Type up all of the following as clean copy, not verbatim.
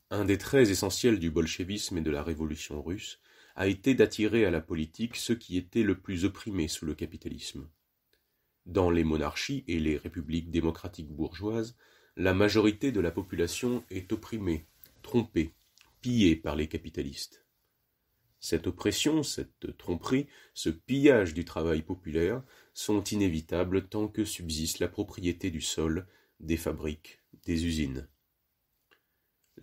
Un des traits essentiels du bolchevisme et de la révolution russe a été d'attirer à la politique ceux qui étaient le plus opprimés sous le capitalisme. Dans les monarchies et les républiques démocratiques bourgeoises, la majorité de la population est opprimée, trompée, pillée par les capitalistes. Cette oppression, cette tromperie, ce pillage du travail populaire sont inévitables tant que subsiste la propriété du sol, des fabriques, des usines.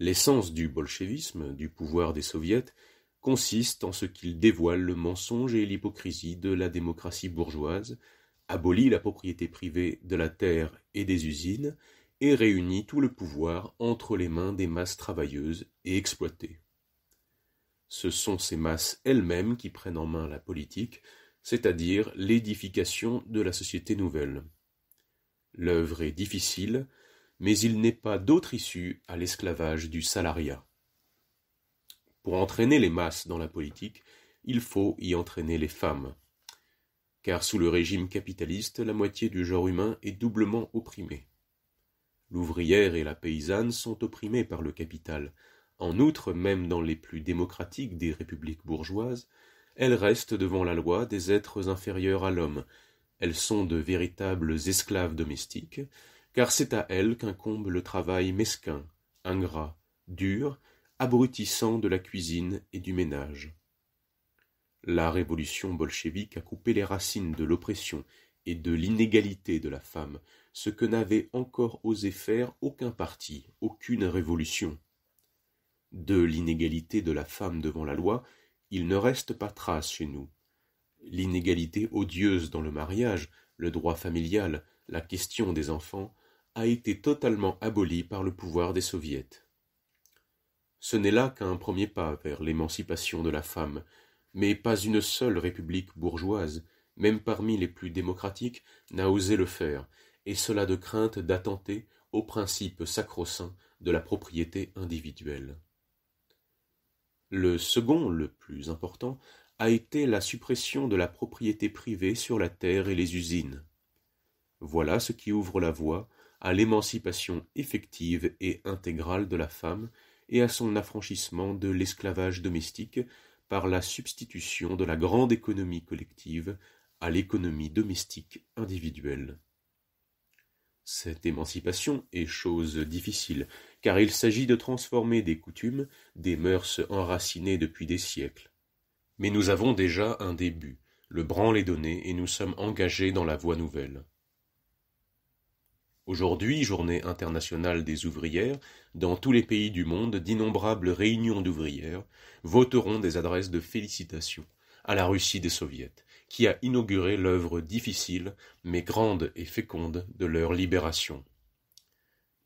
L'essence du bolchevisme, du pouvoir des soviets, consiste en ce qu'il dévoile le mensonge et l'hypocrisie de la démocratie bourgeoise, abolit la propriété privée de la terre et des usines et réunit tout le pouvoir entre les mains des masses travailleuses et exploitées. Ce sont ces masses elles-mêmes qui prennent en main la politique, c'est-à-dire l'édification de la société nouvelle. L'œuvre est difficile, mais il n'est pas d'autre issue à l'esclavage du salariat. Pour entraîner les masses dans la politique, il faut y entraîner les femmes. Car sous le régime capitaliste, la moitié du genre humain est doublement opprimée. L'ouvrière et la paysanne sont opprimées par le capital. En outre, même dans les plus démocratiques des républiques bourgeoises, elles restent devant la loi des êtres inférieurs à l'homme. Elles sont de véritables esclaves domestiques, car c'est à elles qu'incombe le travail mesquin, ingrat, dur, abrutissant de la cuisine et du ménage. La révolution bolchevique a coupé les racines de l'oppression et de l'inégalité de la femme, ce que n'avait encore osé faire aucun parti, aucune révolution. De l'inégalité de la femme devant la loi, il ne reste pas trace chez nous. L'inégalité odieuse dans le mariage, le droit familial, la question des enfants, a été totalement abolie par le pouvoir des soviets. Ce n'est là qu'un premier pas vers l'émancipation de la femme, mais pas une seule république bourgeoise, même parmi les plus démocratiques, n'a osé le faire, et cela de crainte d'attenter au principe sacro-saint de la propriété individuelle. Le second, le plus important, a été la suppression de la propriété privée sur la terre et les usines. Voilà ce qui ouvre la voie à l'émancipation effective et intégrale de la femme et à son affranchissement de l'esclavage domestique par la substitution de la grande économie collective à l'économie domestique individuelle. Cette émancipation est chose difficile, car il s'agit de transformer des coutumes, des mœurs enracinées depuis des siècles. Mais nous avons déjà un début, le branle est donné et nous sommes engagés dans la voie nouvelle. Aujourd'hui, journée internationale des ouvrières, dans tous les pays du monde, d'innombrables réunions d'ouvrières voteront des adresses de félicitations à la Russie des soviets, qui a inauguré l'œuvre difficile, mais grande et féconde de leur libération.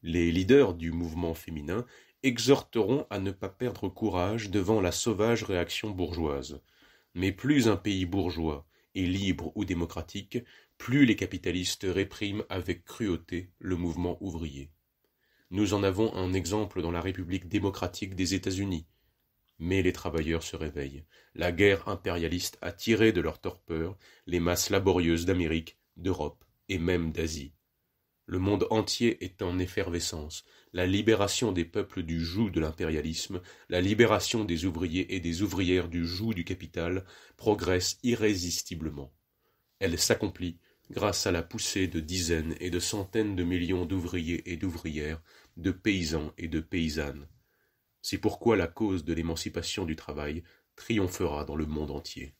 Les leaders du mouvement féminin exhorteront à ne pas perdre courage devant la sauvage réaction bourgeoise. Mais plus un pays bourgeois est libre ou démocratique, plus les capitalistes répriment avec cruauté le mouvement ouvrier. Nous en avons un exemple dans la République démocratique des États-Unis. Mais les travailleurs se réveillent. La guerre impérialiste a tiré de leur torpeur les masses laborieuses d'Amérique, d'Europe et même d'Asie. Le monde entier est en effervescence. La libération des peuples du joug de l'impérialisme, la libération des ouvriers et des ouvrières du joug du capital progresse irrésistiblement. Elle s'accomplit grâce à la poussée de dizaines et de centaines de millions d'ouvriers et d'ouvrières, de paysans et de paysannes. C'est pourquoi la cause de l'émancipation du travail triomphera dans le monde entier.